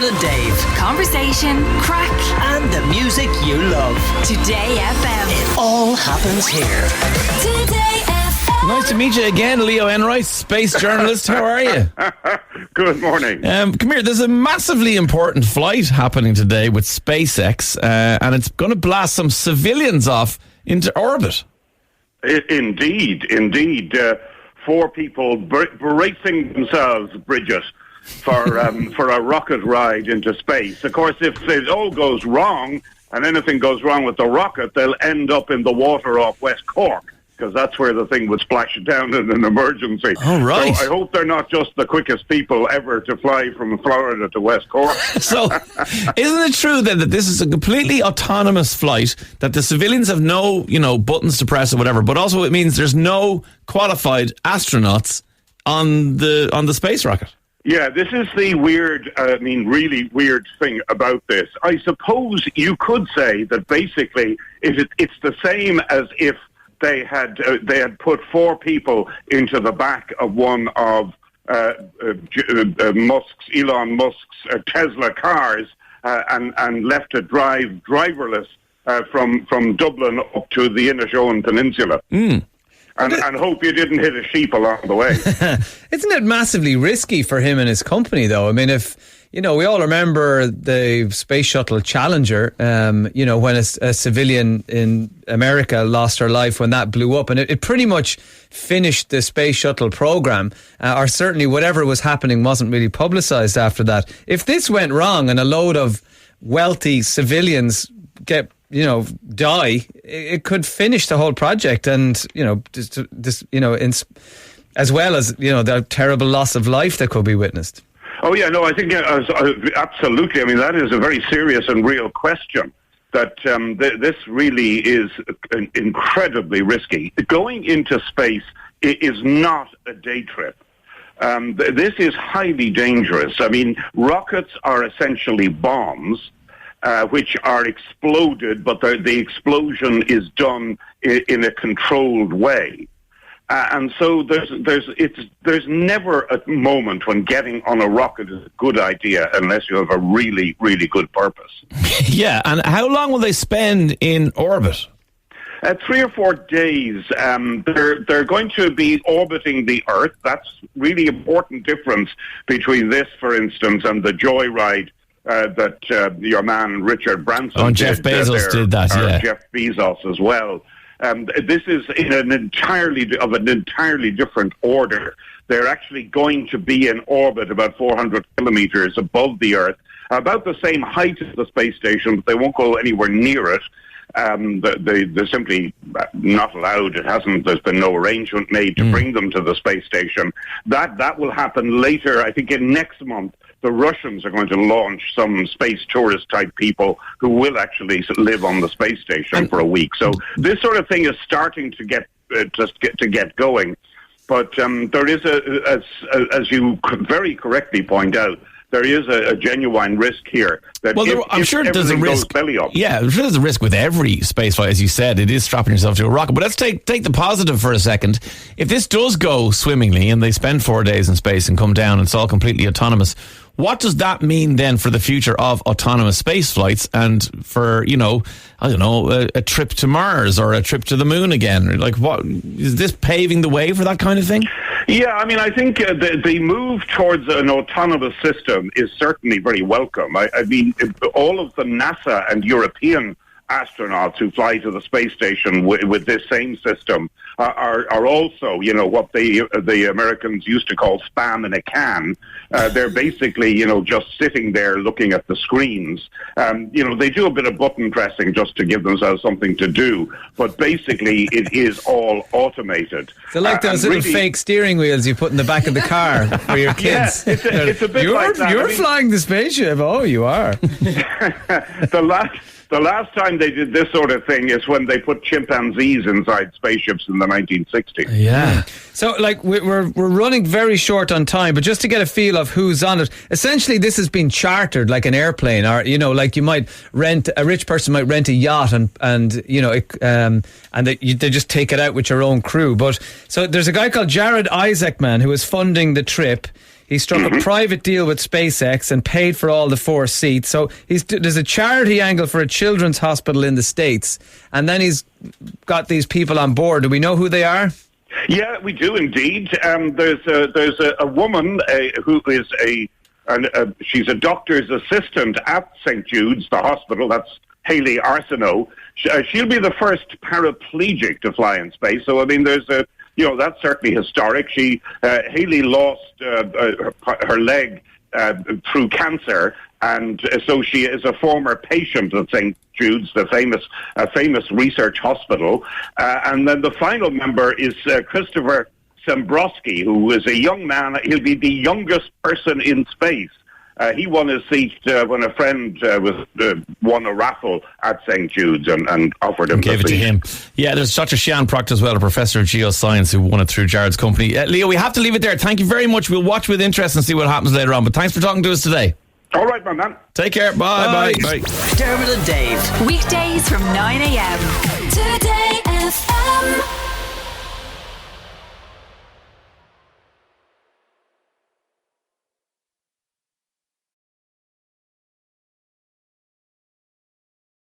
Dermot and Dave. Conversation, crack, And the music you love. Today FM. It all happens here. Today FM. Nice to meet you again, Leo Enright, space journalist. How are you? Good morning. Come here. There's a massively important flight happening today with SpaceX, and it's going to blast some civilians off into orbit. Indeed. 4 people bracing themselves, Bridget, for a rocket ride into space. Of course, if it all goes wrong and anything goes wrong with the rocket, they'll end up in the water off West Cork, because that's where the thing would splash down in an emergency. Oh, right. So I hope they're not just the quickest people ever to fly from Florida to West Cork. So, isn't it true then that this is a completely autonomous flight, that the civilians have no, buttons to press or whatever, but also it means there's no qualified astronauts on the space rocket? Yeah, this is the really weird thing about this. I suppose you could say that basically it's the same as if they had put 4 people into the back of one of Elon Musk's Tesla cars and left it driverless from Dublin up to the Inishowen Peninsula. And hope you didn't hit a sheep along the way. Isn't it massively risky for him and his company, though? I mean, we all remember the Space Shuttle Challenger, when a civilian in America lost her life when that blew up, and it pretty much finished the Space Shuttle program, or certainly whatever was happening wasn't really publicised after that. If this went wrong and a load of wealthy civilians die, it could finish the whole project, and as well as the terrible loss of life that could be witnessed. Oh yeah, no, I think absolutely. I mean, that is a very serious and real question. That this really is incredibly risky. Going into space is not a day trip. This is highly dangerous. I mean, rockets are essentially bombs, which are exploded, but the explosion is done in a controlled way. And so there's never a moment when getting on a rocket is a good idea unless you have a really, really good purpose. Yeah, and how long will they spend in orbit? 3 or 4 days. They're going to be orbiting the Earth. That's really important difference between this, for instance, and the Joyride that your man Richard Branson Jeff Bezos did that, yeah. Jeff Bezos as well. This is in an entirely different order. They're actually going to be in orbit about 400 kilometers above the Earth, about the same height as the space station, but they won't go anywhere near it. They're simply not allowed. There's been no arrangement made to bring them to the space station. That will happen later, I think in next month. The Russians are going to launch some space tourist type people who will actually live on the space station for a week. So this sort of thing is starting to get going. But there is as you very correctly point out, there is a genuine risk here. That I'm sure there's a risk. Belly up. Yeah, I'm sure there's a risk with every space flight, as you said. It is strapping yourself to a rocket. But let's take the positive for a second. If this does go swimmingly and they spend 4 days in space and come down and it's all completely autonomous, what does that mean then for the future of autonomous space flights and for, a trip to Mars or a trip to the moon again? Like, what is this paving the way for that kind of thing? Yeah, I mean, I think the move towards an autonomous system is certainly very welcome. I mean, all of the NASA and European astronauts who fly to the space station with this same system are also, what the Americans used to call spam in a can. They're basically, just sitting there looking at the screens. They do a bit of button pressing just to give themselves something to do, but basically it is all automated. So like those little fake steering wheels you put in the back of the car for your kids. Yeah, it's a bit like that. You're flying the spaceship. Oh, you are. The last time they did this sort of thing is when they put chimpanzees inside spaceships in the 1960s. Yeah. So, we're running very short on time, but just to get a feel of who's on it, essentially this has been chartered like an airplane, or you might a rich person might rent a yacht and they just take it out with your own crew. But so there's a guy called Jared Isaacman who is funding the trip. He struck a private deal with SpaceX and paid for all the 4 seats. So there's a charity angle for a children's hospital in the States. And then he's got these people on board. Do we know who they are? Yeah, we do indeed. There's a woman who is she's a doctor's assistant at St. Jude's, the hospital. That's Hayley Arsenault. She'll be the first paraplegic to fly in space. So, I mean, that's certainly historic. Hayley lost her leg through cancer, and so she is a former patient at St. Jude's, the famous research hospital. And then the final member is Christopher Sembrowski, who is a young man. He'll be the youngest person in space. He won his seat when a friend won a raffle at St. Jude's and offered him Gave it to him. Yeah, there's Dr. Sian Proctor as well, a professor of geoscience who won it through Jared's company. Leo, we have to leave it there. Thank you very much. We'll watch with interest and see what happens later on. But thanks for talking to us today. All right, my man. Take care. Bye. Dermot and Dave. Weekdays from 9 a.m. Today FM.